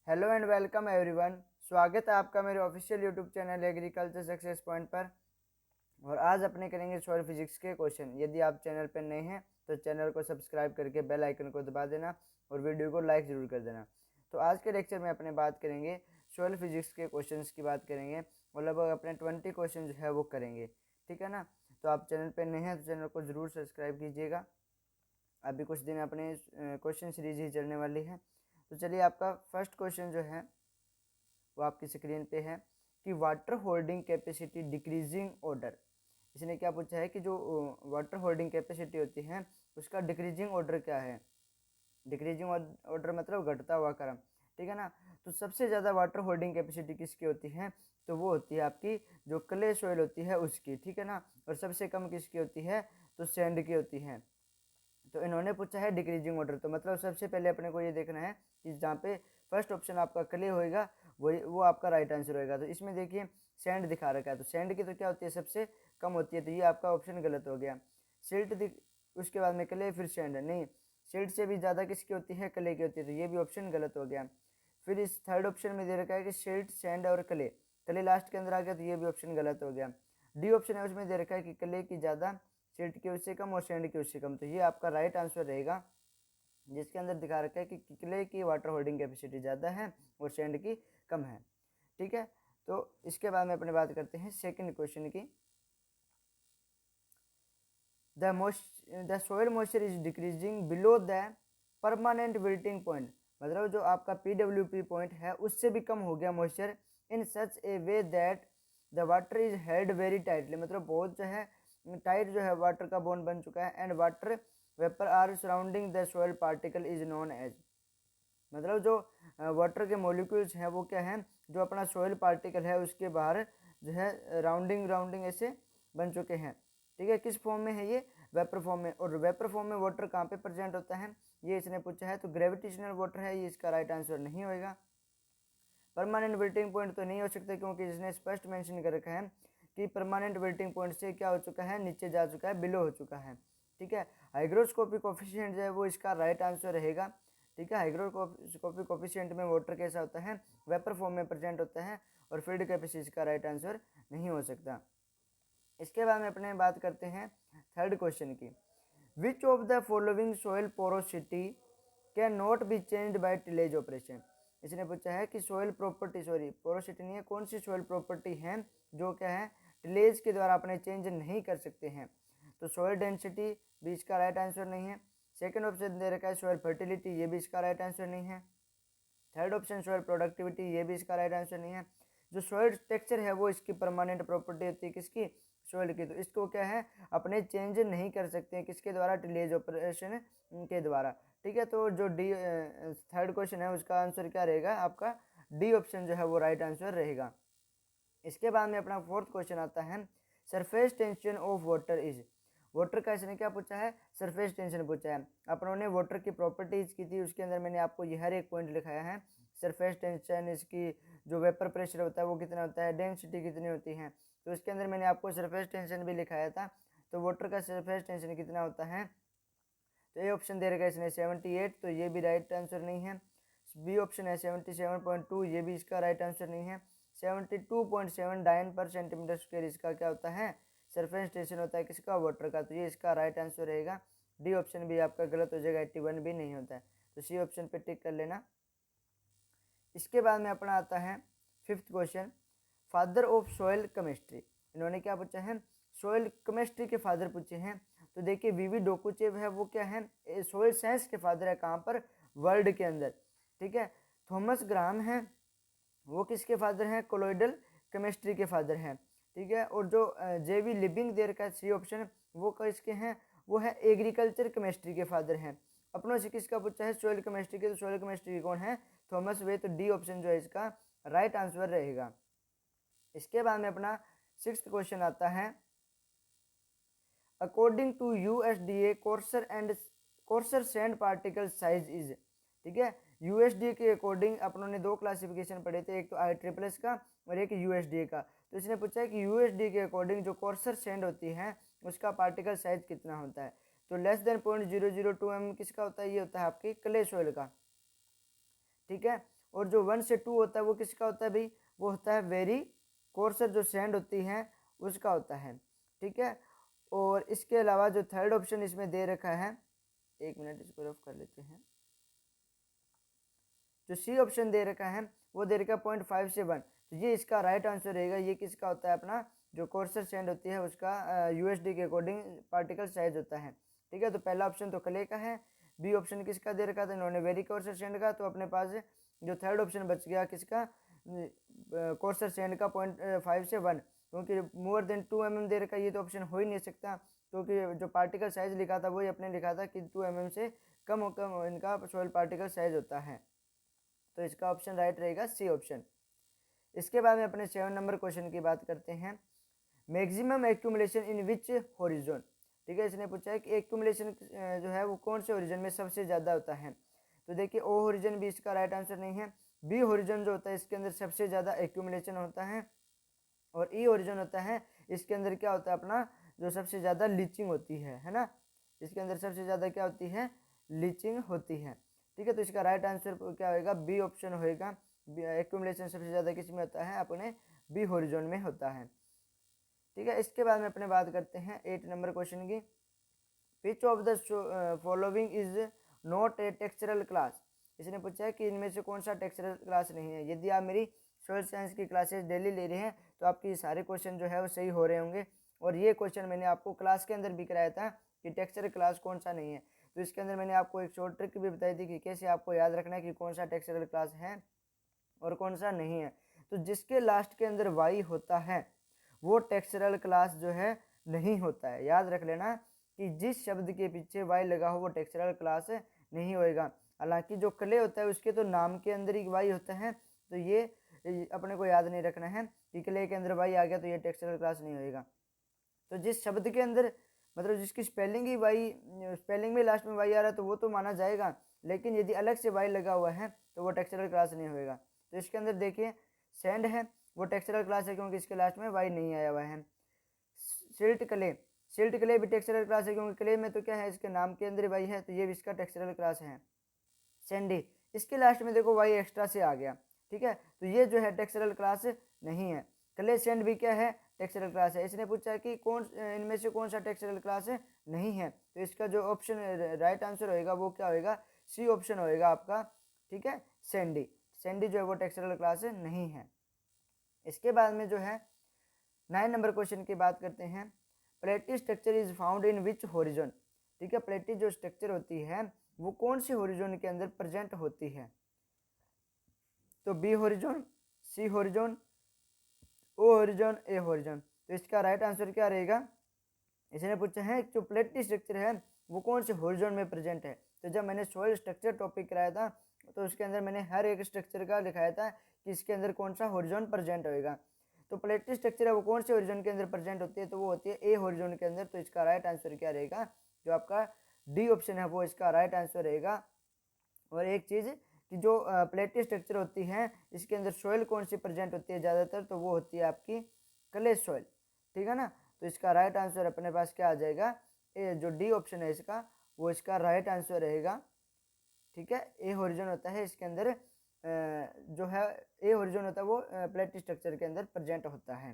Hello and welcome everyone. स्वागत है आपका मेरे official YouTube channel agriculture success point पर। और आज अपने करेंगे सॉइल फिजिक्स के क्वेश्चन। यदि आप चैनल पर नए हैं तो चैनल को सब्सक्राइब करके बेल आइकन को दबा देना और वीडियो को लाइक ज़रूर कर देना। तो आज के लेक्चर में अपने बात करेंगे सॉइल फिजिक्स के क्वेश्चन की बात करेंगे और लगभग अपने 20 क्वेश्चन जो है वो करेंगे। ठीक है ना। तो आप चैनल पर नए हैं तो चैनल को ज़रूर सब्सक्राइब कीजिएगा। अभी कुछ दिन अपने क्वेश्चन सीरीज ही चलने वाली है। तो चलिए, आपका फर्स्ट क्वेश्चन जो है वो आपकी स्क्रीन पे है कि water holding capacity decreasing order. इसने क्या पूछा है कि जो वाटर होल्डिंग कैपेसिटी होती है उसका डिक्रीजिंग ऑर्डर क्या है। डिक्रीजिंग ऑर्डर मतलब घटता हुआ क्रम। ठीक है ना। तो सबसे ज़्यादा वाटर होल्डिंग कैपेसिटी किसकी होती है, तो वो होती है आपकी जो क्ले सॉइल होती है उसकी। ठीक है ना। और सबसे कम किसकी होती है, तो सैंड की होती है। तो इन्होंने पूछा है डिक्रीजिंग ऑर्डर, तो मतलब सबसे पहले अपने को ये देखना है कि जहाँ पे फर्स्ट ऑप्शन आपका क्ले होएगा वो आपका राइट आंसर होएगा। तो इसमें देखिए सैंड दिखा रखा है, तो सैंड की तो क्या होती है, सबसे कम होती है, तो ये आपका ऑप्शन गलत हो गया। सिल्ट उसके बाद में क्ले फिर सैंड, नहीं, सिल्ट से भी ज़्यादा किसकी होती है, क्ले की होती है, तो ये भी ऑप्शन गलत हो गया। फिर इस थर्ड ऑप्शन में दे रखा है कि सिल्ट सैंड और क्ले, क्ले लास्ट के अंदर आ गया, तो ये भी ऑप्शन गलत हो गया। डी ऑप्शन है उसमें दे रखा है कि क्ले की ज़्यादा, सिल्ट की उससे कम और सैंड की उससे कम, तो ये आपका राइट आंसर रहेगा, जिसके अंदर दिखा रखा है कि क्ले की वाटर होल्डिंग कैपेसिटी ज़्यादा है और सैंड की कम है। ठीक है। तो इसके बाद में अपने बात करते हैं सेकंड क्वेश्चन की। The soil moisture is decreasing below the permanent wilting point, मतलब जो आपका PWP पॉइंट है उससे भी कम हो गया moisture in such A way that the water is held very tightly, मतलब बहुत जो है टाइट जो है वाटर का बॉन्ड बन चुका है। And water vapour are surrounding the soil particle is known as, मतलब जो वाटर के मॉलिक्यूल्स हैं वो क्या है, जो अपना सोइल पार्टिकल है उसके बाहर जो है राउंडिंग राउंडिंग ऐसे बन चुके हैं। ठीक है। किस फॉर्म में है ये, वेपर फॉर्म में। और वेपर फॉर्म में वाटर कहाँ पे प्रेजेंट होता है, ये इसने पूछा है, तो ग्रेविटेशनल वाटर है, ये इसका राइट आंसर नहीं होएगा। परमानेंट विल्टिंग पॉइंट तो नहीं हो सकता, क्योंकि इसने स्पष्ट मेंशन कर रखा है कि परमानेंट विल्टिंग पॉइंट से क्या हो चुका है, नीचे जा चुका है, बिलो हो चुका है। ठीक है। हाइग्रोस्कोपिक कोफिशिएंट जो है वो इसका राइट आंसर रहेगा। ठीक है। हाइग्रोस्कोपिक कोफिशिएंट में वाटर कैसा होता है, वेपर फॉर्म में प्रेजेंट होता है, और फील्ड कैपेसिटी का राइट आंसर नहीं हो सकता। इसके बाद में अपने बात करते हैं थर्ड क्वेश्चन की। Which of the following soil porosity can not be changed by tillage operation. इसने पूछा है कि सोइल प्रॉपर्टी, सॉरी पोरोसिटी नहीं है, कौन सी सोइल प्रॉपर्टी है जो क्या है टिलेज के द्वारा अपने चेंज नहीं कर सकते हैं। तो सोइल डेंसिटी भी इसका राइट आंसर नहीं है। सेकंड ऑप्शन दे रखा है सोइल फर्टिलिटी, ये भी इसका राइट आंसर नहीं है। थर्ड ऑप्शन सोइल प्रोडक्टिविटी, ये भी इसका राइट आंसर नहीं है। जो सोइल टेक्सचर है वो इसकी परमानेंट प्रॉपर्टी होती है किसकी, सोइल की, तो इसको क्या है अपने चेंज नहीं कर सकते हैं किसके द्वारा, टिलेज ऑपरेशन के द्वारा। ठीक है। तो जो डी थर्ड क्वेश्चन है उसका आंसर क्या रहेगा, आपका डी ऑप्शन जो है वो राइट आंसर रहेगा। इसके बाद में अपना फोर्थ क्वेश्चन आता है surface tension of water is. Water का इसने क्या पूछा है, सरफेस टेंशन पूछा है। अपनों ने वाटर की प्रॉपर्टीज की थी, उसके अंदर मैंने आपको ये हर एक पॉइंट लिखाया है। सरफेस टेंशन, इसकी जो वेपर प्रेशर होता है वो कितना होता है, डेंसिटी कितनी होती है, तो इसके अंदर मैंने आपको सरफेस टेंशन भी लिखाया था। तो वाटर का सरफेस टेंशन कितना होता है, तो ए ऑप्शन दे रखा है इसने 78, तो ये भी राइट आंसर नहीं है। बी ऑप्शन है 77.2, ये भी इसका राइट आंसर नहीं है। 72.79 पर सेंटीमीटर स्क्वायर इसका क्या होता है, सरफेस टेंशन होता है किसका, वाटर का, तो ये इसका राइट आंसर रहेगा। डी ऑप्शन भी आपका गलत हो जाएगा, 81 भी नहीं होता है, तो सी ऑप्शन पे टिक कर लेना। इसके बाद में अपना आता है fifth question, father of soil chemistry. इन्होंने क्या पूछा है, सॉइल केमिस्ट्री के फादर पूछे हैं। तो देखिए वीवी डोकुचेव है वो क्या है, सॉइल साइंस के फादर है, कहाँ पर, वर्ल्ड के अंदर। ठीक है। थॉमस ग्राहम है वो किसके फादर हैं, कोलोइडल केमिस्ट्री के फादर हैं। ठीक है। और जो जेवी लिविंग देर का सी ऑप्शन, वो किसके हैं, वो है एग्रीकल्चर केमिस्ट्री के फादर हैं। अपनों से किसका पूछा है, सॉइल केमिस्ट्री के, तो सॉइल केमिस्ट्री के कौन है, थॉमस वे, तो डी ऑप्शन जो है इसका राइट आंसर रहेगा। इसके बाद में अपना सिक्स्थ क्वेश्चन आता है, according to USDA coarser sand particle size is. ठीक है। USDA के अकॉर्डिंग अपनों ने दो क्लासिफिकेशन पढ़े थे, एक तो IEEE का और एक USDA का। तो इसने पूछा है कि USDA के अकॉर्डिंग जो कोर्सर सैंड होती है उसका पार्टिकल साइज कितना होता है। तो लेस देन 0.002 mm किसका होता है, ये होता है आपकी क्ले सोइल का। ठीक है। और जो 1 से 2 होता है वो किसका होता है भाई, वो होता है वेरी कोर्सर जो सैंड होती है उसका होता है, ठीक है। और इसके अलावा जो थर्ड ऑप्शन इसमें दे रखा है, एक मिनट इसको रफ कर लेते हैं, जो सी ऑप्शन दे रखा है वो दे रखा है 0.5 से 1, तो ये इसका राइट आंसर रहेगा। ये किसका होता है, अपना जो कोर्सर सैंड होती है उसका यूएसडी के अकॉर्डिंग पार्टिकल साइज होता है, ठीक है। तो पहला ऑप्शन तो क्ले का है, बी ऑप्शन किसका दे रखा था इन्होंने, वेरी कोर्सर सैंड का। तो अपने पास जो थर्ड ऑप्शन बच गया किसका, कोर्सर सैंड का 0.5 से 1, क्योंकि मोर देन 2 mm दे रखा, ये तो ऑप्शन हो ही नहीं सकता, क्योंकि जो पार्टिकल साइज लिखा था वही अपने लिखा था कि 2 mm से कम इनका सॉइल पार्टिकल साइज होता है। तो इसका ऑप्शन राइट रहेगा सी ऑप्शन। इसके बाद में अपने 7 नंबर क्वेश्चन की बात करते हैं, मैक्सिमम एक्यूमुलेशन इन विच होरिजोन, ठीक है। इसने पूछा है कि एक्यूमुलेशन जो है वो कौन से होरिजन में सबसे ज़्यादा होता है। तो देखिए ओ होरिजन भी इसका राइट आंसर नहीं है, बी होरिजन जो होता है इसके अंदर सबसे ज़्यादा एक्यूमुलेशन होता है, और ई होरिजन होता है इसके अंदर क्या होता है, अपना जो सबसे ज़्यादा लीचिंग होती है ना, इसके अंदर सबसे ज़्यादा क्या होती है, लीचिंग होती है, ठीक है। तो इसका राइट आंसर क्या होगा, बी ऑप्शन होएगा। एक्यूमुलेशन सबसे ज़्यादा किस में होता है, अपने बी होरिजोन में होता है, ठीक है। इसके बाद में अपने बात करते हैं 8 नंबर क्वेश्चन की, which of the following is not a textural class. इसने पूछा है कि इनमें से कौन सा टेक्सचरल क्लास नहीं है। यदि आप मेरी सोशल साइंस की क्लासेस डेली ले रहे हैं तो आपके सारे क्वेश्चन जो है वो सही हो रहे होंगे, और ये क्वेश्चन मैंने आपको क्लास के अंदर भी कराया था कि टेक्सचरल क्लास कौन सा नहीं है। तो इसके अंदर मैंने आपको एक शॉर्ट ट्रिक भी बताई थी कि कैसे आपको याद रखना है कि कौन सा टेक्सचरल क्लास है और कौन सा नहीं है। तो जिसके लास्ट के अंदर वाई होता है वो टेक्सचरल क्लास जो है नहीं होता है। याद रख लेना कि जिस शब्द के पीछे वाई लगा हो वो टेक्सचरल क्लास नहीं होएगा। हालांकि जो क्ले होता है उसके तो नाम के अंदर ही वाई होता है, तो ये अपने को याद नहीं रखना है कि क्ले के अंदर वाई आ गया तो ये टेक्सचरल क्लास नहीं होएगा। तो जिस शब्द के अंदर मतलब जिसकी स्पेलिंग ही वाई, स्पेलिंग में लास्ट में वाई आ रहा है तो वो तो माना जाएगा, लेकिन यदि अलग से वाई लगा हुआ है तो वो टेक्सचरल क्लास नहीं होएगा। तो इसके अंदर देखिए सैंड है वो टेक्सचरल क्लास है क्योंकि इसके लास्ट में वाई नहीं आया हुआ है। सिल्ट क्ले, सिल्ट क्ले भी टेक्सचरल क्लास है क्योंकि क्ले में तो क्या है इसके नाम के अंदर वाई है, तो ये भी इसका टेक्सचरल क्लास है। सैंडी, इसके लास्ट में देखो वाई एक्स्ट्रा से आ गया, ठीक है, तो ये जो है टेक्सचरल क्लास नहीं है। क्ले सैंड भी क्या है, टेक्सचरल क्लास है। इसने पूछा कि कौन इनमें से कौन सा टेक्सचरल क्लास नहीं है, तो इसका जो ऑप्शन राइट आंसर होएगा वो क्या होएगा, सी ऑप्शन होएगा आपका, ठीक है। सैंडी, सैंडी जो है वो टेक्सचरल क्लास नहीं है। इसके बाद में जो है 9 नंबर क्वेश्चन की बात करते हैं, प्लेटी structure is found in which horizon, ठीक है। प्लेटी जो स्ट्रक्चर होती है वो कौन सी होरिजोन के अंदर प्रेजेंट होती है। तो बी होरिजोन, सी होरिजोन, ओ होरिजोन, ए होरिजोन। तो इसका राइट आंसर क्या रहेगा, इसने पूछा है जो प्लेटी स्ट्रक्चर है वो कौन से होरिजोन में प्रेजेंट है। तो जब मैंने सॉइल स्ट्रक्चर टॉपिक कराया था तो उसके अंदर मैंने हर एक स्ट्रक्चर का दिखाया था कि इसके अंदर कौन सा होरिजोन प्रेजेंट होएगा। तो प्लेटी स्ट्रक्चर है वो कौन से होरिजोन के अंदर प्रेजेंट होती है, तो वो होती है ए होरिजोन के अंदर। तो इसका राइट आंसर क्या रहेगा, जो आपका डी ऑप्शन है वो इसका राइट आंसर रहेगा। और एक चीज़ कि जो प्लेटी स्ट्रक्चर होती है इसके अंदर सॉइल कौन सी प्रेजेंट होती है ज़्यादातर, तो वो होती है आपकी क्ले सॉइल, ठीक है ना। तो इसका राइट आंसर अपने पास क्या आ जाएगा, ए जो डी ऑप्शन है इसका वो इसका राइट आंसर रहेगा, ठीक है। ए होरिजोन होता है इसके अंदर जो है ए होरिजोन होता है वो प्लेटी स्ट्रक्चर के अंदर प्रेजेंट होता है।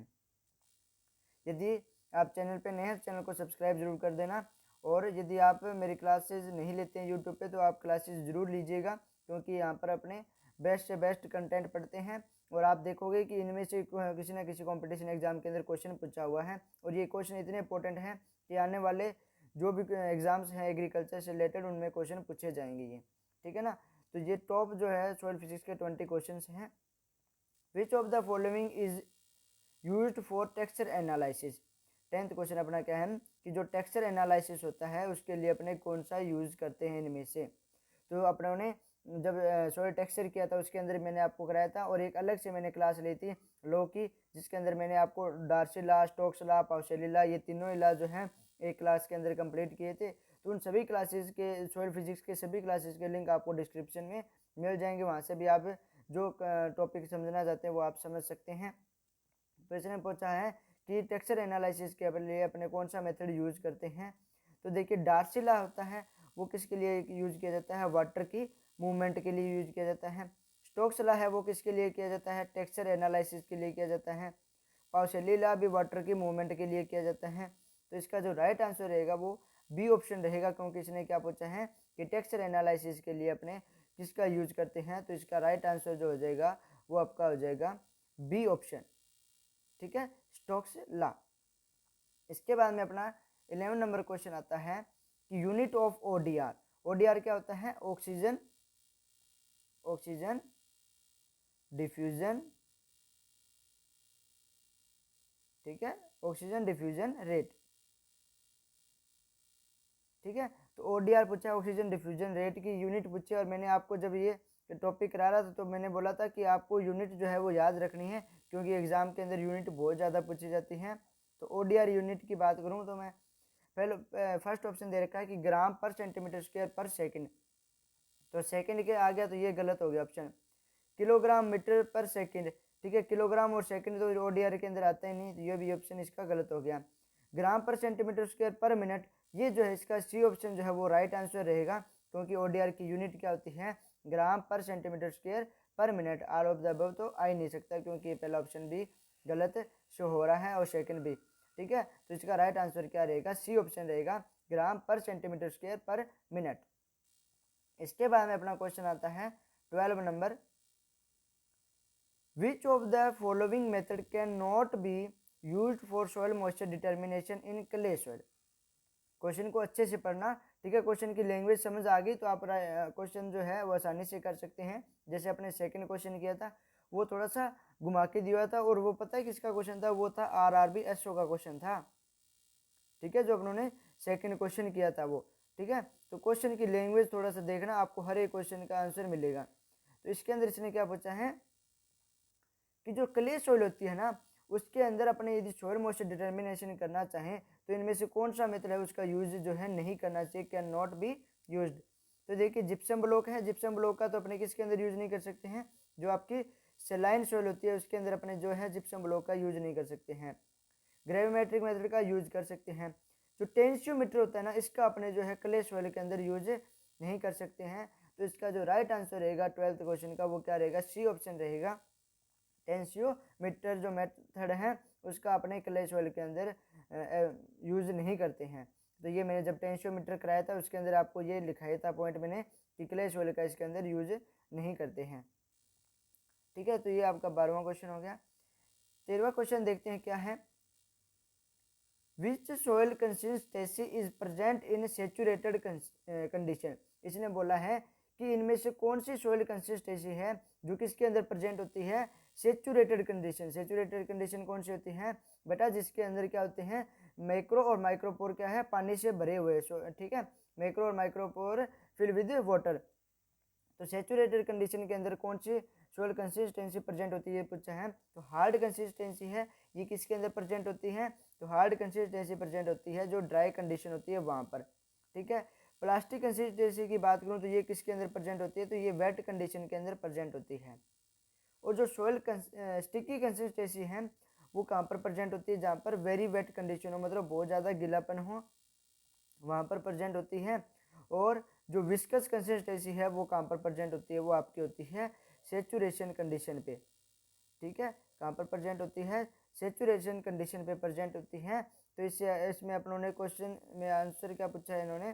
यदि आप चैनल पे नए हैं चैनल को सब्सक्राइब जरूर कर देना, और यदि आप मेरी क्लासेस नहीं लेते हैं यूट्यूब पे तो आप क्लासेस ज़रूर लीजिएगा, क्योंकि यहाँ पर अपने बेस्ट से बेस्ट कंटेंट पढ़ते हैं। और आप देखोगे कि इनमें से किसी ना किसी कंपटीशन एग्जाम के अंदर क्वेश्चन पूछा हुआ है, और ये क्वेश्चन इतने इंपॉर्टेंट हैं कि आने वाले जो भी एग्ज़ाम्स हैं एग्रीकल्चर से रिलेटेड उनमें क्वेश्चन पूछे जाएंगे ये, ठीक है ना। तो ये टॉप जो है सॉइल फिजिक्स के 20 क्वेश्चन हैं। Which of the following is used for texture analysis. 10th question अपना क्या है कि जो टेक्सचर एनालिसिस होता है उसके लिए अपने कौन सा यूज़ करते हैं इनमें से। तो अपनों ने जब सॉइल टेक्सचर किया था उसके अंदर मैंने आपको कराया था, और एक अलग से मैंने क्लास ली थी लॉ की जिसके अंदर मैंने आपको Darcy law, Stokes law, Poiseuille law, ये तीनों लॉ जो हैं एक क्लास के अंदर कंप्लीट किए थे। तो उन सभी क्लासेस के सॉइल फिजिक्स के सभी क्लासेस के लिंक आपको डिस्क्रिप्शन में मिल जाएंगे, वहाँ से भी आप जो टॉपिक समझना चाहते हैं वो आप समझ सकते हैं। तो इसने पूछा है कि टेक्सचर एनालिसिस के लिए अपने कौन सा मेथड यूज करते हैं। तो देखिए डार्सी लॉ होता है वो किसके लिए यूज किया जाता है, वाटर की मूवमेंट के लिए यूज किया जाता है। स्टोक्स लॉ है वो किसके लिए किया जाता है, टेक्सचर एनालिसिस के लिए किया जाता है। पाउसेली लॉ भी वाटर की मूवमेंट के लिए किया जाता है। तो इसका जो राइट आंसर रहेगा वो बी ऑप्शन रहेगा, क्योंकि इसने क्या पूछा है कि टेक्सचर एनालिसिस के लिए अपने किसका यूज करते हैं। तो इसका राइट आंसर जो हो जाएगा वो आपका हो जाएगा बी ऑप्शन, ठीक है, स्टोक्स लॉ। इसके बाद में अपना 11 नंबर क्वेश्चन आता है कि यूनिट ऑफ ओडीआर। ओडीआर क्या होता है, ऑक्सीजन डिफ्यूजन, ठीक है, ऑक्सीजन डिफ्यूजन रेट, ठीक है। तो ओडीआर पूछा, ऑक्सीजन डिफ्यूजन रेट की यूनिट पूछी, और मैंने आपको जब ये टॉपिक करा रहा था तो मैंने बोला था कि आपको यूनिट जो है वो याद रखनी है, क्योंकि एग्जाम के अंदर यूनिट बहुत ज़्यादा पूछी जाती हैं। तो ओडीआर यूनिट की बात करूँ तो मैं पहले फर्स्ट ऑप्शन दे रखा है कि ग्राम पर सेंटीमीटर स्क्वायर पर सेकंड, तो सेकंड के आ गया तो ये गलत हो गया ऑप्शन। किलोग्राम मीटर पर सेकंड, ठीक है, किलोग्राम और सेकंड तो ओडीआर के अंदर आता ही नहीं, तो ये भी ऑप्शन इसका गलत हो गया। ग्राम पर सेंटीमीटर स्क्वायर पर मिनट, ये जो है इसका सी ऑप्शन जो है वो राइट आंसर रहेगा, क्योंकि ओडीआर की यूनिट क्या होती है, ग्राम पर सेंटीमीटर स्क्वायर पर minute. All of the above तो आ ही नहीं सकता, क्योंकि पहला ऑप्शन भी गलत शो हो रहा है और सेकंड भी, ठीक है। तो इसका राइट आंसर क्या रहेगा, सी ऑप्शन रहेगा, ग्राम पर सेंटीमीटर स्क्वायर पर मिनट। इसके बाद में अपना क्वेश्चन आता है 12 number, which of the following method can not be used for soil moisture determination in clay soil. Question को अच्छे से पढ़ना, ठीक है, क्वेश्चन की लैंग्वेज समझ आ गई तो आप क्वेश्चन जो है वो आसानी से कर सकते हैं। जैसे अपने सेकंड क्वेश्चन किया था वो थोड़ा सा घुमा के दिया था, और वो पता है किसका क्वेश्चन था, वो था आरआरबी एसओ का क्वेश्चन था, ठीक है, जो अपनों सेकंड क्वेश्चन किया था वो, ठीक है। तो क्वेश्चन की लैंग्वेज थोड़ा सा देखना, आपको हर एक क्वेश्चन का आंसर मिलेगा। तो इसके अंदर इसने क्या पूछा है कि जो क्ले सॉइल होती है ना, उसके अंदर अपने यदि सॉइल मॉइस्चर डिटर्मिनेशन करना चाहें तो इनमें से कौन सा मेथड है उसका यूज जो है नहीं करना चाहिए, कैन नॉट बी यूज्ड। तो देखिए जिप्सम ब्लॉक है, जिप्सम ब्लॉक का तो अपने किसके अंदर यूज नहीं कर सकते हैं, जो आपकी सेलाइन सॉइल होती है उसके अंदर अपने जो है जिप्सम ब्लॉक का यूज नहीं कर सकते हैं। ग्रेविमेट्रिक मेथड का यूज कर सकते हैं। जो टेंसियोमीटर होता है ना, इसका अपने जो है क्ले सॉइल के अंदर यूज नहीं कर सकते हैं। तो इसका जो राइट आंसर रहेगा 12th क्वेश्चन का वो क्या रहेगा, सी ऑप्शन रहेगा, टेंसियोमीटर जो मेथड है उसका अपने क्ले सॉइल के अंदर यूज नहीं करते हैं। तो ये मैंने जब टेंसियोमीटर कराया था उसके अंदर आपको ये लिखाया था पॉइंट मैंने कि क्ले सॉइल का इसके अंदर यूज नहीं करते हैं, ठीक है। तो ये आपका 12वां क्वेश्चन हो गया। 13वां क्वेश्चन देखते हैं क्या है, विच soil consistency is present in saturated condition. इसने बोला है कि इनमें से कौन सी सॉइल कंसिस्टेंसी है जो किसके अंदर प्रेजेंट होती है, सेचुरेटेड कंडीशन। सेचुरेटेड कंडीशन कौन सी होती है बेटा, जिसके अंदर क्या होते हैं, मैक्रो और माइक्रोपोर क्या है, पानी से भरे हुए, ठीक है, मैक्रो और माइक्रोपोर फिल विद वाटर। तो सेचुरेटेड कंडीशन के अंदर कौन सी सॉइल कंसिस्टेंसी प्रेजेंट होती है पूछा है, तो हार्ड कंसिस्टेंसी है, ये किसके अंदर प्रेजेंट होती है, तो हार्ड कंसिस्टेंसी प्रेजेंट होती है जो ड्राई कंडीशन होती है वहाँ पर, ठीक है। प्लास्टिक कंसिस्टेंसी की बात करूँ तो ये किसके अंदर प्रेजेंट होती है, तो ये वेट कंडीशन के अंदर प्रेजेंट होती है। और जो सॉइल स्टिकी कंसिस्टेंसी है वो कहाँ पर प्रेजेंट होती है, जहाँ पर वेरी वेट कंडीशन हो, मतलब बहुत ज़्यादा गीलापन हो, वहाँ पर प्रेजेंट होती है। और जो विस्कस कंसिस्टेंसी है वो कहाँ पर प्रेजेंट होती है, वो आपकी होती है सेचुरेशन कंडीशन पे, ठीक है, कहाँ पर प्रेजेंट होती है, सेचुरेशन कंडीशन पे प्रेजेंट होती है। तो इसमें अपनों ने क्वेश्चन में आंसर क्या पूछा है इन्होंने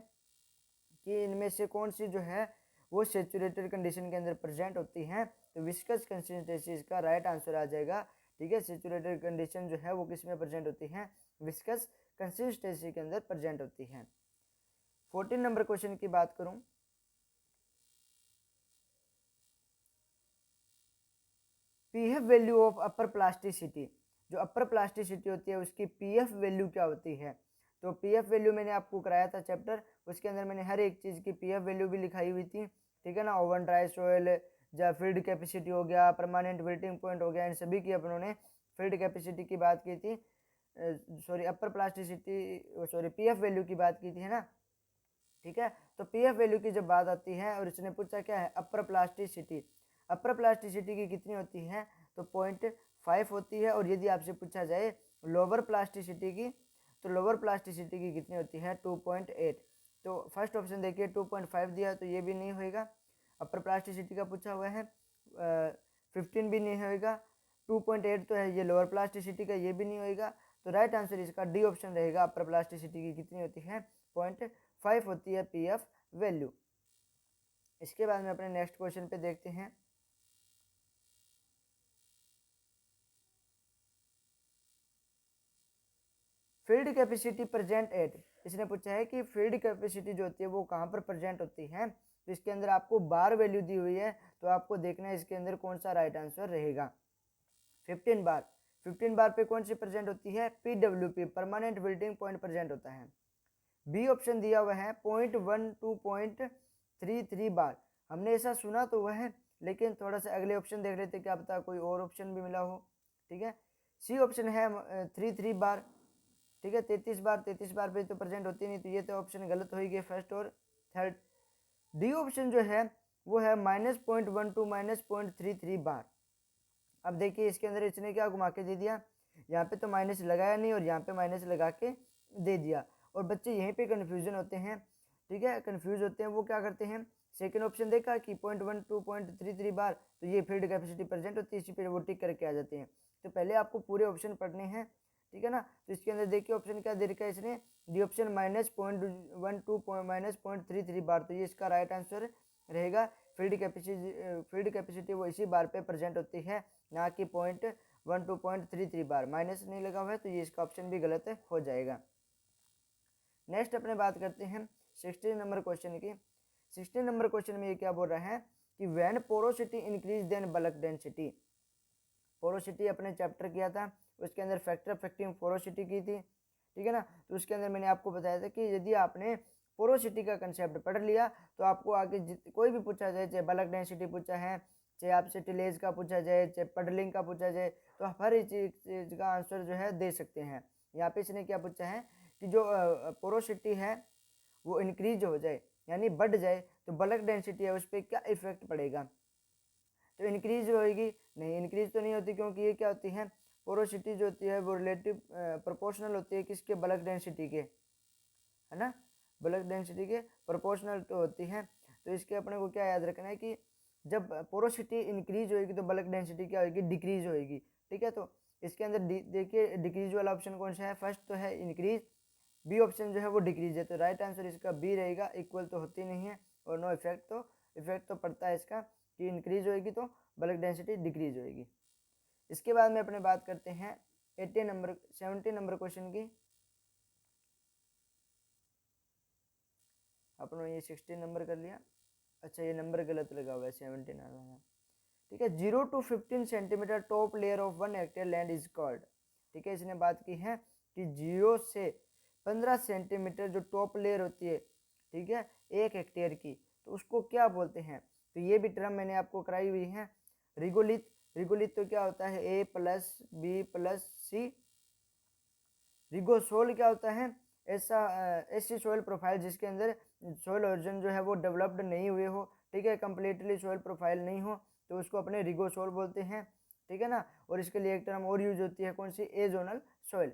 कि इनमें से कौन सी जो है वो सेचुरेटेड कंडीशन के अंदर प्रेजेंट होती हैं, तो विस्कस कंसिस्टेंसी इसका राइट आंसर आ जाएगा, ठीक है। सेचुरेटेड कंडीशन जो है वो किस में प्रेजेंट होती है, विस्कस कंसिस्टेंसी के अंदर प्रेजेंट होती है। 14 नंबर क्वेश्चन की बात करूं, PF value of upper plasticity. जो अपर प्लास्टिसिटी होती है उसकी पीएफ वैल्यू क्या होती है, तो पीएफ वैल्यू मैंने आपको कराया था चैप्टर, उसके अंदर मैंने हर एक चीज़ की पीएफ वैल्यू भी लिखाई हुई थी, ठीक है ना। ओवन ड्राई सॉइल या फील्ड कैपेसिटी हो गया, परमानेंट विल्टिंग पॉइंट हो गया, इन सभी की अपनों ने फील्ड कैपेसिटी की बात की थी, सॉरी अपर प्लास्टिसिटी सॉरी पीएफ वैल्यू की बात की थी, है ना, ठीक है। तो पीएफ वैल्यू की जब बात आती है और इसने पूछा क्या है अपर प्लास्टिसिटी, अपर प्लास्टिसिटी की कितनी होती है, तो 0.5 होती है। और यदि आपसे पूछा जाए लोअर प्लास्टिसिटी की, तो लोअर प्लास्टिसिटी की कितनी होती है 2.8। तो फर्स्ट ऑप्शन देखिए 2.5 दिया तो ये भी नहीं होएगा, अपर प्लास्टिसिटी का पूछा हुआ है। 15 भी नहीं होएगा, 2.8 तो है ये लोअर प्लास्टिसिटी का, ये भी नहीं होएगा। तो राइट आंसर इसका डी ऑप्शन रहेगा। अपर प्लास्टिसिटी की कितनी होती है? 0.5 होती है पी एफ वैल्यू। इसके बाद में अपने नेक्स्ट क्वेश्चन पे देखते हैं। फील्ड कैपेसिटी प्रेजेंट एट, इसने पूछा है कि फील्ड कैपेसिटी जो होती है वो कहाँ पर प्रेजेंट होती है। तो इसके अंदर आपको बार वैल्यू दी हुई है, तो आपको देखना है इसके अंदर कौन सा राइट आंसर रहेगा। 15 बार, 15 बार पे कौन सी प्रेजेंट होती है? PWP, permanent wilting point present होता है। बी ऑप्शन दिया हुआ है 0.1 टू 0.33 बार। हमने ऐसा सुना तो वह है, लेकिन थोड़ा सा अगले ऑप्शन देख लेते, क्या पता कोई और ऑप्शन भी मिला हो। ठीक है, सी ऑप्शन है 33 बार। ठीक है, 33 बार, 33 बार पे तो प्रेजेंट होती नहीं, तो ये तो ऑप्शन गलत हो गए फर्स्ट और थर्ड। डी ऑप्शन जो है वो है -0.1 टू -0.33 बार। अब देखिए इसके अंदर इसने क्या घुमा के दे दिया, यहाँ पे तो माइनस लगाया नहीं और यहाँ पे माइनस लगा के दे दिया, और बच्चे यहीं पे कंफ्यूजन होते हैं। ठीक है, कंफ्यूज होते हैं, वो क्या करते हैं, सेकंड ऑप्शन देखा कि 0.1 टू 0.33 बार, तो ये फील्ड कैपेसिटी प्रेजेंट होती है, इसी पे वो टिक करके आ जाते हैं। तो पहले आपको पूरे ऑप्शन पढ़ने हैं। ठीक है ना, तो इसके अंदर देखिए ऑप्शन क्या दे रखा है इसने, डी ऑप्शन -0.1 टू -0.33 बार, तो ये इसका राइट आंसर रहेगा। फील्ड कैपेसिटी वो इसी बार पे प्रेजेंट होती है, ना कि 0.1 टू 0.33 बार। माइनस नहीं लगा हुआ है, तो ये इसका ऑप्शन भी गलत हो जाएगा। नेक्स्ट अपने बात करते हैं 16 नंबर क्वेश्चन की। 16 नंबर क्वेश्चन में ये क्या बोल रहा है कि when porosity increase then bulk density. Porosity अपने चैप्टर किया था, उसके अंदर फैक्टर अफेक्टिंग पोरोसिटी की थी। ठीक है ना, तो उसके अंदर मैंने आपको बताया था कि यदि आपने पोरोसिटी का कंसेप्ट पढ़ लिया तो आपको आगे कोई भी पूछा जाए, चाहे बल्क डेंसिटी पूछा है, चाहे आपसे टिलेज का पूछा जाए, चाहे पडलिंग का पूछा जाए, तो हर एक चीज का आंसर जो है दे सकते हैं। यहाँ पे इसने क्या पूछा है कि जो पोरोसिटी है वो इंक्रीज हो जाए यानी बढ़ जाए, तो बल्क डेंसिटी है उस पर क्या इफेक्ट पड़ेगा। तो इंक्रीज होएगी, नहीं इंक्रीज तो नहीं होती, क्योंकि ये क्या होती है, पोरोसिटी जो होती है वो रिलेटिव प्रोपोर्शनल होती है किसके, बल्क डेंसिटी के, है ना, बल्क डेंसिटी के प्रोपोर्शनल तो होती है। तो इसके अपने को क्या याद रखना है कि जब पोरोसिटी इंक्रीज होएगी तो बल्क डेंसिटी क्या होगी, डिक्रीज होएगी। ठीक है, तो इसके अंदर देखिए डिक्रीज वाला ऑप्शन कौन सा है, फर्स्ट तो है इंक्रीज, बी ऑप्शन जो है वो डिक्रीज है, तो राइट आंसर इसका बी रहेगा। इक्वल तो होती नहीं है और नो इफेक्ट तो पड़ता है इसका कि इंक्रीज होएगी तो बल्क डेंसिटी डिक्रीज होएगी। इसके बाद में अपने बात करते हैं 70 नंबर क्वेश्चन की। अपने ये 16 नंबर कर लिया, अच्छा ये नंबर गलत लगा हुआ है, 17 आना है। ठीक है, 0 to 15 centimetre top layer of 1 hectare land is called. ठीक है, इसने बात की है कि 0 से 15 सेंटीमीटर जो टॉप लेयर होती है, ठीक है, 1 हेक्टेयर की, तो उसको क्या बोलते हैं। तो ये भी टर्म मैंने आपको कराई हुई है। रिगोलिथ, रिगोलिथ तो क्या होता है, A+B+C। रिगोसोल क्या होता है, ऐसी सॉइल प्रोफाइल जिसके अंदर सॉइल ओरिजिन जो है वो डेवलप्ड नहीं हुए हो, ठीक है, कंप्लीटली सॉइल प्रोफाइल नहीं हो, तो उसको अपने रिगोसोल बोलते हैं। ठीक है ना, और इसके लिए एक टर्म और यूज होती है, कौन सी, एजोनल सॉइल।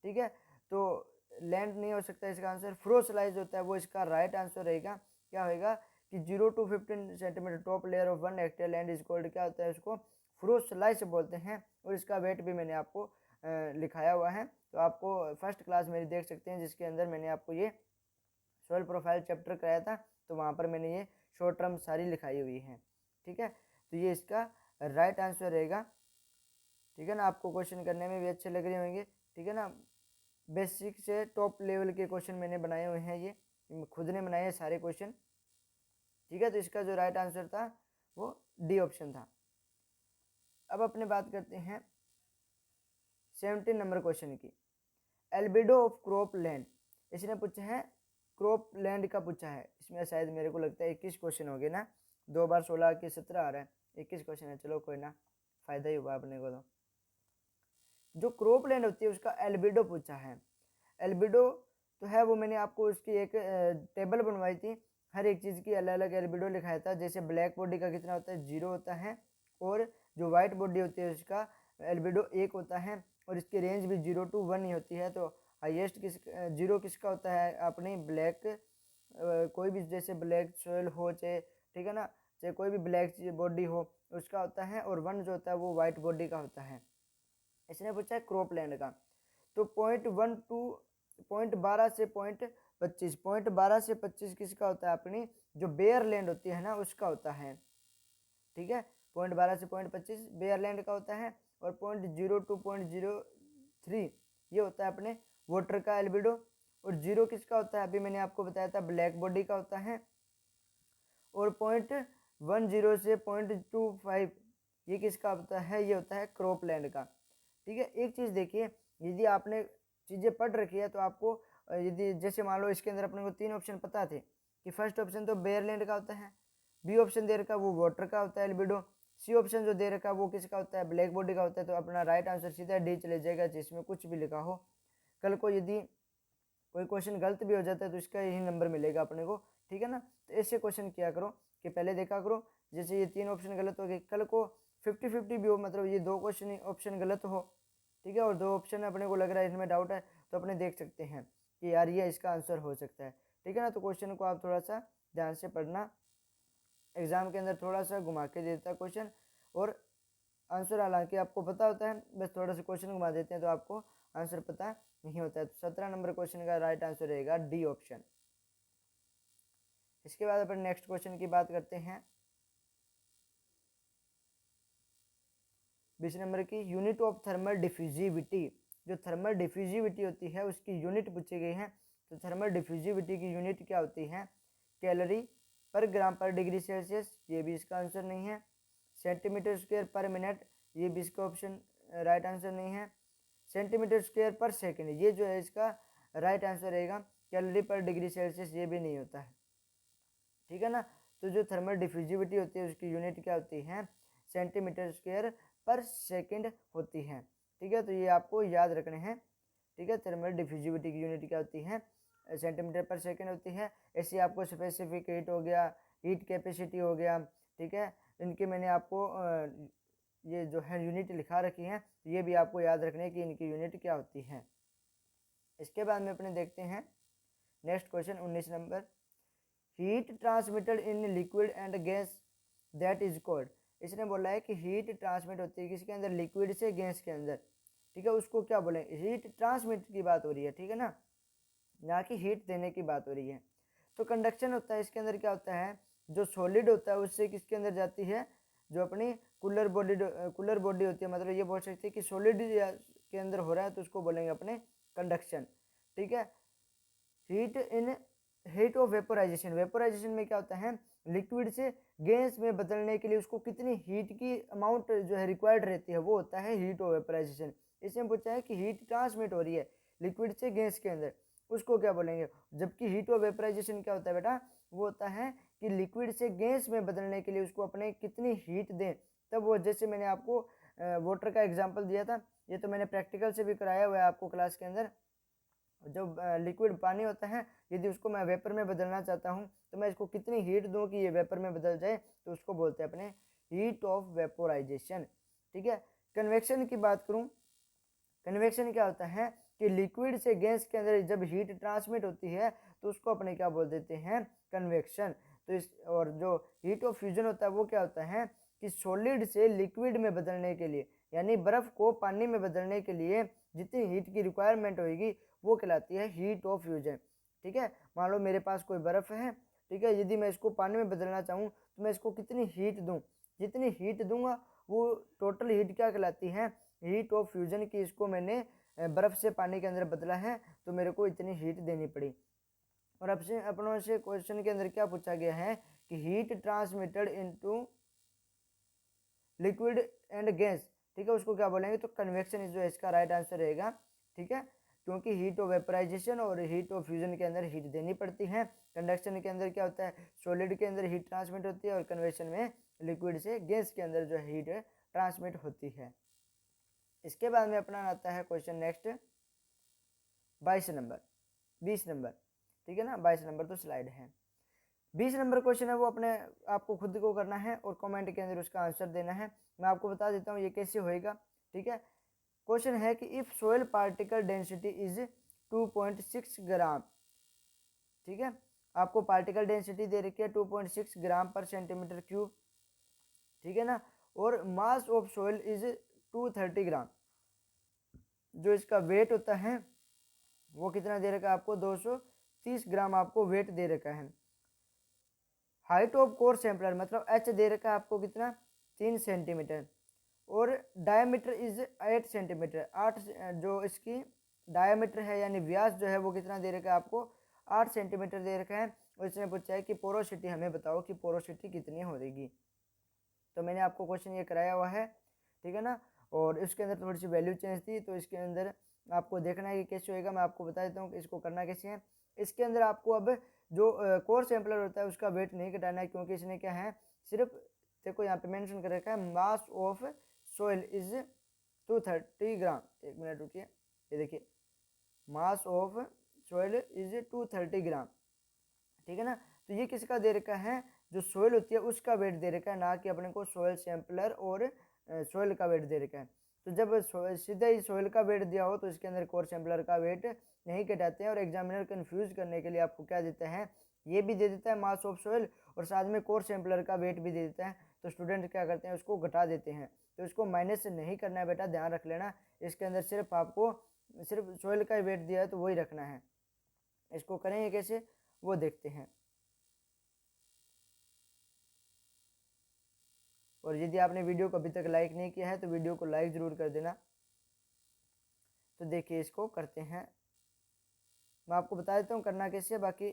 ठीक है, तो लैंड नहीं हो सकता इसका आंसर, फ्रोसलाइज होता है वो इसका राइट आंसर रहेगा। क्या होगा कि 0 to 15 centimetre top layer of 1 hectare land is called, क्या होता है, उसको फ्रोसलाइज बोलते हैं। और इसका वेट भी मैंने आपको लिखाया हुआ है, तो आपको फर्स्ट क्लास मेरी देख सकते हैं, जिसके अंदर मैंने आपको ये सॉइल प्रोफाइल चैप्टर कराया था, तो वहाँ पर मैंने ये शॉर्ट टर्म सारी लिखाई हुई है। ठीक है, तो ये इसका राइट आंसर रहेगा। ठीक है ना, आपको क्वेश्चन करने में भी अच्छे लग रहे होंगे। ठीक है ना, बेसिक से टॉप लेवल के क्वेश्चन मैंने बनाए हुए हैं, ये खुद ने बनाए हैं सारे क्वेश्चन। ठीक है, तो इसका जो राइट आंसर था वो डी ऑप्शन था। अब अपने बात करते हैं 17 नंबर क्वेश्चन की। एल्बिडो ऑफ क्रॉप लैंड, इसने पूछा है क्रॉप लैंड का पूछा है। इसमें शायद मेरे को लगता है 21 क्वेश्चन हो गए ना, 2 बार 16 के 17 आ रहा है, 21 क्वेश्चन है, चलो कोई ना, फायदा ही हुआ अपने को। तो जो क्रॉप लैंड होती है उसका एल्बिडो पूछा है। एल्बिडो तो है वो मैंने आपको उसकी एक टेबल बनवाई थी, हर एक चीज़ की अलग अलग एल्बिडो लिखाया था। जैसे ब्लैक बॉडी का कितना होता है, 0 होता है, और जो वाइट बॉडी होती है उसका एल्बिडो 1 होता है, और इसकी रेंज भी 0 टू 1 ही होती है। तो हाईएस्ट 0 किसका होता है, अपनी ब्लैक कोई भी जैसे ब्लैक सॉइल हो चाहे, ठीक है ना, चाहे कोई भी ब्लैक बॉडी हो उसका होता है, और 1 जो होता है वो वाइट बॉडी का होता है। इसने पूछा है क्रॉपलैंड का। तो 0.12 से 0.25 किसका होता है, अपनी जो बेयर लैंड होती है ना उसका होता है। ठीक है, 0.12 से 0.25 बेयर लैंड का होता है, और 0.0 टू 0.03 ये होता है अपने वाटर का एल्बिडो, और 0 किसका होता है, अभी मैंने आपको बताया था ब्लैक बॉडी का होता है, और 0.10 से 0.25 ये किसका होता है, ये होता है क्रॉपलैंड का। ठीक है, एक चीज़ देखिए, यदि आपने चीज़ें पढ़ रखी है तो आपको यदि जैसे मान लो इसके अंदर अपने को 3 ऑप्शन पता थे कि फर्स्ट ऑप्शन तो बेयरलैंड का होता है, बी ऑप्शन दे रखा वो वाटर का होता है एल्बिडो, सी ऑप्शन जो दे रखा वो किसका होता है, ब्लैक बॉडी का होता है। तो अपना राइट आंसर सीधा डी चले जाएगा, जिसमें कुछ भी लिखा हो। कल को यदि कोई क्वेश्चन गलत भी हो जाता है तो इसका यही नंबर मिलेगा अपने को। ठीक है ना, तो ऐसे क्वेश्चन किया करो कि पहले देखा करो, जैसे ये 3 ऑप्शन गलत हो गए, कल को 50-50 भी हो, मतलब ये 2 क्वेश्चन ऑप्शन गलत हो, ठीक है, और 2 ऑप्शन अपने को लग रहा है इनमें डाउट है, तो अपने देख सकते हैं कि यार ये इसका आंसर हो सकता है। ठीक है ना, तो क्वेश्चन को आप थोड़ा सा ध्यान से पढ़ना, एग्जाम के अंदर थोड़ा सा घुमा के देता है क्वेश्चन, और आंसर हालांकि आपको पता होता है, बस थोड़ा सा क्वेश्चन घुमा देते हैं तो आपको आंसर पता नहीं होता है। तो 17 नंबर क्वेश्चन का राइट आंसर रहेगा डी ऑप्शन। इसके बाद अपन नेक्स्ट क्वेश्चन की बात करते हैं। 20 नंबर की, यूनिट ऑफ थर्मल डिफ्यूजिविटी, जो थर्मल डिफ्यूजिविटी होती है उसकी यूनिट पूछी गई है। तो थर्मल डिफ्यूजिविटी की यूनिट क्या होती है, कैलोरी पर ग्राम पर डिग्री सेल्सियस, ये भी इसका आंसर नहीं है। सेंटीमीटर स्क्वायर पर मिनट, ये भी इसका ऑप्शन राइट आंसर नहीं है। सेंटीमीटर स्क्वायर पर सेकेंड, ये जो है इसका राइट आंसर रहेगा। कैलोरी पर डिग्री सेल्सियस, ये भी नहीं होता है। ठीक है ना, तो जो थर्मल डिफ्यूजिविटी होती है उसकी यूनिट क्या होती है, सेंटीमीटर स्क्वायर पर सेकेंड होती है। ठीक है, तो ये आपको याद रखने हैं। ठीक है, थर्मल डिफ्यूजिविटी की यूनिट क्या होती है, सेंटीमीटर पर सेकेंड होती है। ऐसे आपको स्पेसिफिक हीट हो गया, हीट कैपेसिटी हो गया, ठीक है, इनके मैंने आपको ये जो है यूनिट लिखा रखी है, तो ये भी आपको याद रखने की इनकी यूनिट क्या होती है। इसके बाद में अपने देखते हैं next question 19 number, heat transmitted in liquid and gas that is called. इसने बोला है कि हीट ट्रांसमिट होती है किसके अंदर, लिक्विड से गैस के अंदर। ठीक है, उसको क्या बोलेंगे, हीट ट्रांसमिट की बात हो रही है, ठीक है ना, ना कि हीट देने की बात हो रही है। तो कंडक्शन होता है इसके अंदर, क्या होता है, जो सॉलिड होता है उससे किसके अंदर जाती है, जो अपनी कूलर बॉडी होती है, मतलब ये बोल सकते हैं कि सॉलिड के अंदर हो रहा है तो उसको बोलेंगे अपने कंडक्शन। ठीक है, हीट ऑफ वेपोराइजेशन, वेपोराइजेशन में क्या होता है, लिक्विड से गैस में बदलने के लिए उसको कितनी हीट की अमाउंट जो है रिक्वायर्ड रहती है, वो होता है हीट ऑफ वेपोराइजेशन। इसमें पूछा है कि हीट ट्रांसमिट हो रही है लिक्विड से गैस के अंदर, उसको क्या बोलेंगे। जबकि हीट ऑफ वेपोराइजेशन क्या होता है बेटा, वो होता है कि लिक्विड से गैस में बदलने के लिए उसको अपने कितनी हीट दें, तब वो, जैसे मैंने आपको वाटर का एग्जाम्पल दिया था, ये तो मैंने प्रैक्टिकल से भी कराया हुआ है आपको क्लास के अंदर। जो लिक्विड पानी होता है, यदि उसको मैं वेपर में बदलना चाहता हूँ तो मैं इसको कितनी हीट दूँ कि ये वेपर में बदल जाए, तो उसको बोलते हैं अपने हीट ऑफ वेपोराइजेशन। ठीक है, कन्वेक्शन की बात करूँ, कन्वेक्शन क्या होता है कि लिक्विड से गैस के अंदर जब हीट ट्रांसमिट होती है तो उसको अपने क्या बोल देते हैं, कन्वेक्शन। तो इस, और जो हीट ऑफ फ्यूजन होता है वो क्या होता है कि सॉलिड से लिक्विड में बदलने के लिए, यानी बर्फ को पानी में बदलने के लिए जितनी हीट की रिक्वायरमेंट होगी वो कहलाती है हीट ऑफ फ्यूजन। ठीक है, मान लो मेरे पास कोई बर्फ है, ठीक है, यदि मैं इसको पानी में बदलना चाहूँ तो मैं इसको कितनी हीट दूँ, जितनी हीट दूंगा वो टोटल हीट क्या कहलाती है, हीट ऑफ फ्यूजन की। इसको मैंने बर्फ से पानी के अंदर बदला है तो मेरे को इतनी हीट देनी पड़ी। और अब से अपनों से क्वेश्चन के अंदर क्या पूछा गया है कि heat transmitted into liquid and gas, ठीक है, उसको क्या बोलेंगे, तो कन्वेक्शन जो है इसका राइट आंसर रहेगा। ठीक है, क्योंकि हीट ऑफ वेपराइजेशन और हीट ऑफ फ्यूजन के अंदर हीट देनी पड़ती है। कंडक्शन के अंदर क्या होता है, सॉलिड के अंदर हीट ट्रांसमिट होती है, और कन्वेक्शन में लिक्विड से गैस के अंदर जो हीट ट्रांसमिट होती है। इसके बाद में अपना आता है क्वेश्चन नेक्स्ट 22 नंबर 20 नंबर, ठीक है ना, 22 नंबर तो स्लाइड है। 20 नंबर क्वेश्चन है वो अपने आपको खुद को करना है और कमेंट के अंदर उसका आंसर देना है। मैं आपको बता देता हूँ ये कैसे होएगा। ठीक है, क्वेश्चन है कि if soil particle density is 2.6 ग्राम, ठीक है, आपको पार्टिकल डेंसिटी दे रखी है 2.6 ग्राम पर सेंटीमीटर क्यूब, ठीक है ना। और मास ऑफ सोइल इज 230 ग्राम, जो इसका वेट होता है वो कितना दे रखा है आपको, 230 ग्राम आपको वेट दे रखा है। हाइट ऑफ कोर सैंपलर मतलब एच दे रखा है आपको कितना, 3 सेंटीमीटर। और डायमीटर इज 8 सेंटीमीटर, 8 जो इसकी डायमीटर है यानी व्यास जो है वो कितना दे रखा है आपको, 8 सेंटीमीटर दे रखा है। और इसने पूछा है कि पोरोसिटी हमें बताओ कि पोरोसिटी कितनी हो रहेगी। तो मैंने आपको क्वेश्चन ये कराया हुआ है, ठीक है ना। और इसके अंदर थोड़ी सी वैल्यू चेंज थी, तो इसके अंदर आपको देखना है कि कैसे होएगा। मैं आपको बता देता हूँ कि इसको करना कैसे है। इसके अंदर आपको अब जो कोर सैंपलर होता है उसका वेट नहीं घटाना है, क्योंकि इसने क्या है, सिर्फ देखो यहाँ पे मेंशन कर रखा है मास ऑफ सोइल इज 230 ग्राम। एक मिनट रुकिए, ये देखिए मास ऑफ सोइल इज 230 ग्राम, ठीक है ना। तो ये किसका दे रखा है, जो सोइल होती है उसका वेट दे रखा है, ना कि अपने को सोइल सैंपलर और सोइल का वेट दे रखा है। तो जब सीधा ही सोइल का वेट दिया हो तो इसके अंदर कोर सैंपलर का वेट नहीं घटाते हैं। और एग्जामिनर कंफ्यूज करने के लिए आपको क्या देता है, ये भी दे देता है मास ऑफ सोइल और साथ में कोर सैंपलर का वेट भी दे देता है। तो स्टूडेंट क्या करते हैं, उसको घटा देते हैं। तो इसको माइनस नहीं करना है बेटा, ध्यान रख लेना। इसके अंदर सिर्फ आपको सिर्फ सोइल का वेट दिया है तो वही रखना है। इसको करेंगे कैसे वो देखते हैं। और यदि आपने वीडियो को अभी तक लाइक नहीं किया है तो वीडियो को लाइक ज़रूर कर देना। तो देखिए इसको करते हैं, मैं आपको बता देता हूँ करना कैसे है, बाकी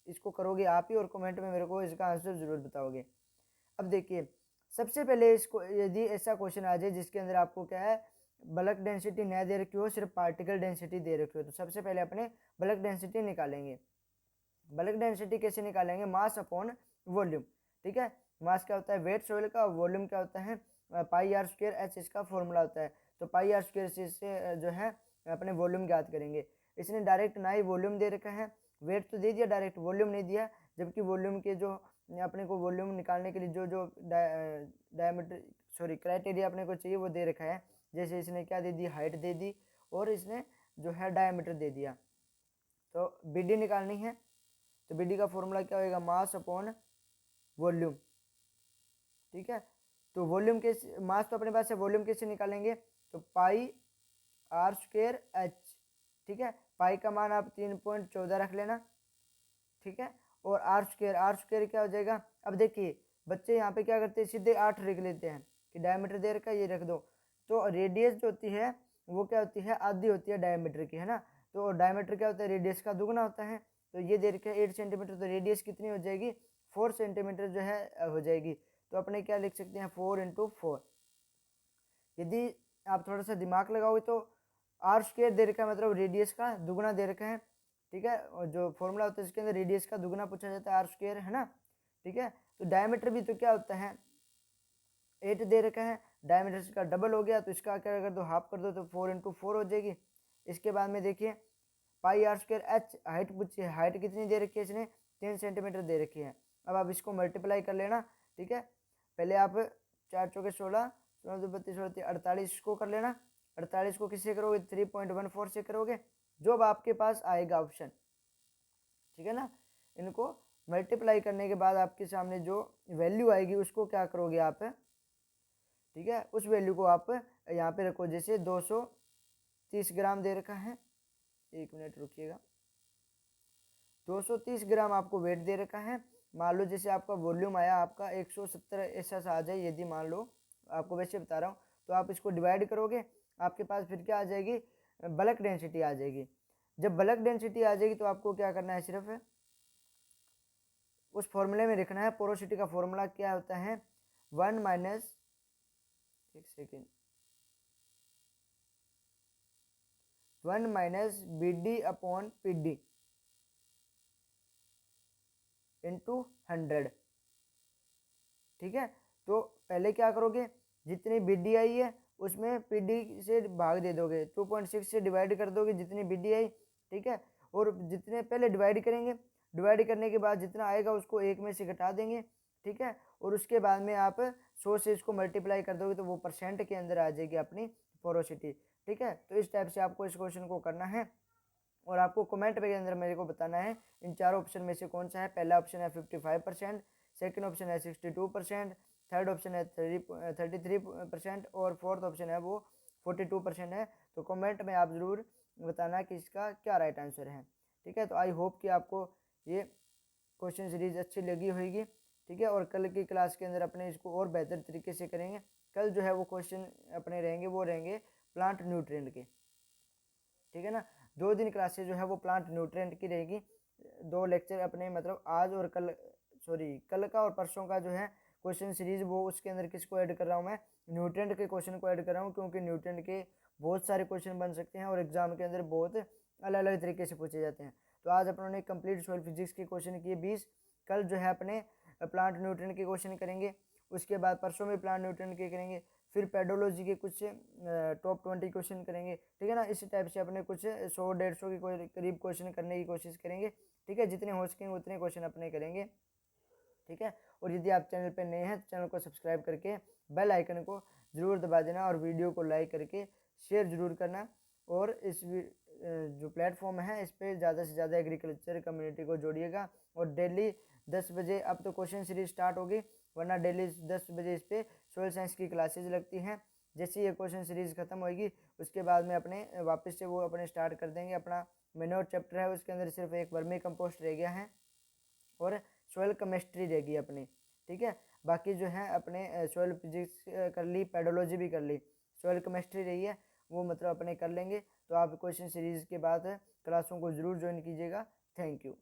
इसको करोगे आप ही और कमेंट में मेरे को इसका आंसर ज़रूर बताओगे। अब देखिए सबसे पहले इसको, यदि ऐसा क्वेश्चन आ जाए जिसके अंदर आपको क्या है, बल्क डेंसिटी न दे रखी हो, सिर्फ पार्टिकल डेंसिटी दे रखी हो, तो सबसे पहले अपने बल्क डेंसिटी निकालेंगे। बल्क डेंसिटी कैसे निकालेंगे, मास अपॉन वॉल्यूम, ठीक है। मास क्या होता है वेट सोइल का, वॉल्यूम क्या होता है पाई आर स्क्वायर एच, इसका फॉर्मूला होता है। तो पाई आर स्क्वायर से जो है अपने वॉल्यूम ज्ञात करेंगे। इसने डायरेक्ट ना ही वॉल्यूम दे रखा है, वेट तो दे दिया, डायरेक्ट वॉल्यूम नहीं दिया। जबकि वॉल्यूम के जो अपने को वॉल्यूम निकालने के लिए जो जो डायमीटर क्राइटेरिया अपने को चाहिए वो दे रखा है। जैसे इसने क्या दे दी, हाइट दे दी और इसने जो है डायमीटर दे दिया। तो बी डी निकालनी है, तो बी डी का फॉर्मूला क्या होगा, मास अपॉन वॉल्यूम, ठीक है। तो वॉल्यूम के मास तो अपने पास है, वॉल्यूम कैसे निकालेंगे, तो पाई आर स्क्वायर एच, ठीक है। पाई का मान आप 3.14 रख लेना, ठीक है। और आर स्क्वायर क्या हो जाएगा, अब देखिए बच्चे यहाँ पे क्या करते हैं, सीधे 8 लिख लेते हैं कि डायमीटर दे रखा है ये रख दो। तो रेडियस जो होती है वो क्या होती है, आधी होती है डायमीटर की, है ना। तो डायमीटर क्या होता है, रेडियस का दुगना होता है। तो ये दे रखा है 8 सेंटीमीटर, तो रेडियस कितनी हो जाएगी, 4 सेंटीमीटर जो है हो जाएगी। तो अपने क्या लिख सकते हैं, 4 × 4। यदि आप थोड़ा सा दिमाग लगाओगे तो आर स्क्वायर दे रखा है मतलब रेडियस का दुगना दे रखा है, ठीक है। और जो फॉर्मूला होता है इसके अंदर रेडियस का दुगना पूछा जाता है, आर स्क्वायर, है ना, ठीक है। तो डायमीटर भी तो क्या होता है 8 दे रखा है, डायमीटर का डबल हो गया, तो इसका क्या कर दो, हाफ कर दो, तो 4 × 4 हो जाएगी। इसके बाद में देखिए पाई आर स्क्वायर एच, हाइट पूछी है, हाइट कितनी दे रखी है इसने, 3 सेंटीमीटर दे रखी है। अब आप इसको मल्टीप्लाई कर लेना, ठीक है। पहले आप 4 चौके 16, 16 2 32 48 को कर लेना। 48 को किससे करोगे, 3.14 से करोगे, जो अब आपके पास आएगा ऑप्शन, ठीक है ना। इनको मल्टीप्लाई करने के बाद आपके सामने जो वैल्यू आएगी उसको क्या करोगे आप, ठीक है, उस वैल्यू को आप यहाँ पे रखो। जैसे 230 ग्राम दे रखा है, एक मिनट रुकिएगा, 230 ग्राम आपको वेट दे रखा है। मान लो जैसे आपका वॉल्यूम आया आपका 170 ऐसा सा आ जाए, यदि मान लो, आपको वैसे बता रहा हूँ, तो आप इसको डिवाइड करोगे, आपके पास फिर क्या आ जाएगी, बल्क डेंसिटी आ जाएगी। जब बल्क डेंसिटी आ जाएगी तो आपको क्या करना है, सिर्फ उस फॉर्मूले में लिखना है। पोरोसिटी का फॉर्मूला क्या होता है, 1 माइनस, एक second, 1 minus B D upon P D into 100, ठीक है। तो पहले क्या करोगे, जितनी बी डी आई है उसमें पी डी से भाग दे दोगे, 2.6 से डिवाइड कर दोगे जितनी बी डी आई, ठीक है। और जितने पहले डिवाइड करेंगे, डिवाइड करने के बाद जितना आएगा उसको 1 में से घटा देंगे, ठीक है। और उसके बाद में आप 100 से इसको मल्टीप्लाई कर दोगे तो वो परसेंट के अंदर आ जाएगी अपनी पोरोसिटी, ठीक है। तो इस टाइप से आपको इस क्वेश्चन को करना है। और आपको कमेंट के अंदर मेरे को बताना है इन चारों ऑप्शन में से कौन सा है। पहला ऑप्शन है 55%, सेकंड ऑप्शन है 62%, थर्ड ऑप्शन है 33% और फोर्थ ऑप्शन है वो 42% है। तो कमेंट में आप ज़रूर बताना कि इसका क्या राइट आंसर है। ठीक है, तो आई होप कि आपको ये क्वेश्चन सीरीज अच्छी लगी होगी। ठीक है, और कल की क्लास के अंदर अपने इसको और बेहतर तरीके से करेंगे। कल जो है वो क्वेश्चन अपने रहेंगे वो रहेंगे प्लांट न्यूट्रिएंट के। ठीक है ना, 2 दिन क्लासेस जो है वो प्लांट न्यूट्रिएंट की रहेगी। 2 लेक्चर अपने मतलब आज और कल, सॉरी कल का और परसों का जो है क्वेश्चन सीरीज वो उसके अंदर किसको ऐड कर रहा हूँ मैं, न्यूट्रिएंट के क्वेश्चन को ऐड कर रहा हूँ, क्योंकि न्यूट्रिएंट के बहुत सारे क्वेश्चन बन सकते हैं और एग्जाम के अंदर बहुत अलग अलग तरीके से पूछे जाते हैं। तो आज अपनों ने कंप्लीट सॉइल फिजिक्स के क्वेश्चन किए 20। कल जो है अपने प्लांट न्यूट्रिएंट के क्वेश्चन करेंगे, उसके बाद परसों में प्लांट न्यूट्रिएंट के करेंगे, फिर पेडोलॉजी के कुछ टॉप 20 क्वेश्चन करेंगे। ठीक है ना, इस टाइप से अपने कुछ 100-150 के करीब क्वेश्चन करने की कोशिश करेंगे। ठीक है, जितने हो सकेंगे उतने क्वेश्चन अपने करेंगे। ठीक है, और यदि आप चैनल पर नए हैं तो चैनल को सब्सक्राइब करके बेल आइकन को ज़रूर दबा देना और वीडियो को लाइक करके शेयर ज़रूर करना। और इस जो प्लेटफॉर्म है इस पर ज़्यादा से ज़्यादा एग्रीकल्चर कम्युनिटी को जोड़िएगा। और डेली 10 बजे, अब तो क्वेश्चन सीरीज स्टार्ट होगी, वरना डेली 10 बजे इस पर सोयल साइंस की क्लासेज लगती हैं। जैसे ये क्वेश्चन सीरीज खत्म होगी उसके बाद में अपने वापस से वो अपने स्टार्ट कर देंगे। अपना मैन्योर चैप्टर है उसके अंदर सिर्फ एक वर्मी कंपोस्ट रह गया है और सॉइल केमिस्ट्री रहेगी अपनी। ठीक है, बाकी जो है अपने सॉइल फिजिक्स कर ली, पेडोलॉजी भी कर ली, सॉइल केमिस्ट्री रही है वो मतलब अपने कर लेंगे। तो आप क्वेश्चन सीरीज़ के बाद क्लासों को ज़रूर ज्वाइन कीजिएगा। Thank you.